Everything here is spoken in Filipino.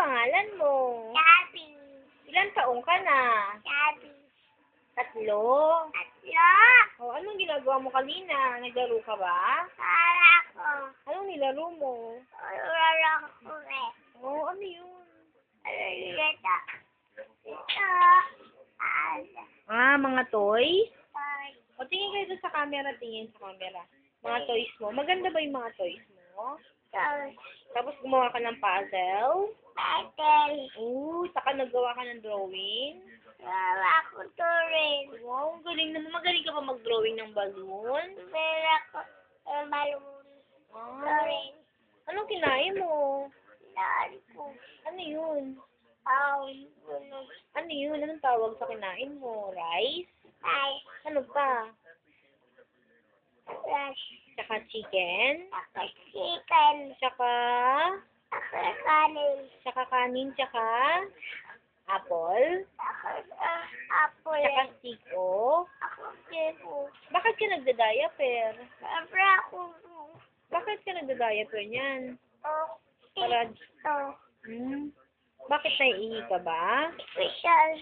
pangalan mo? Gabi. Ilan taong ka na? Gabi. 3? Tatlo. O, anong ginagawa mo kanina? Naglaro ka ba? Para ko. Anong nilaro mo? Urarang ko eh. O, ano yun? Ito. Ito. Mga toys? Ay. O, tingin kayo doon sa camera, tingin sa camera. Mga toys mo. Maganda ba yung mga toys mo? Tapos gumawa ka ng puzzle? Patel. Saka naggawa ka ng drawing? Gawa ko to rin. Wow, galing naman. Magaling ka ba mag-drawing ng balloon? Meron ko balloon. To rin. Anong kinain mo? Naan ko. Ano yun? Bulog. Ano yun? Anong tawag sa kinain mo? Rice? Ay. Ano pa? Flash. Tsaka chicken? Ako chicken. Tsaka Ako kanin. tsaka kanin, tsaka apple? Ako apple. Tsaka siko? Ako kibo. Bakit ka nagda-diaper? Siyempre ako. Bakit ka nagda-diaper niyan? Oh. Para, Ito. bakit naiihi ka ba? Special.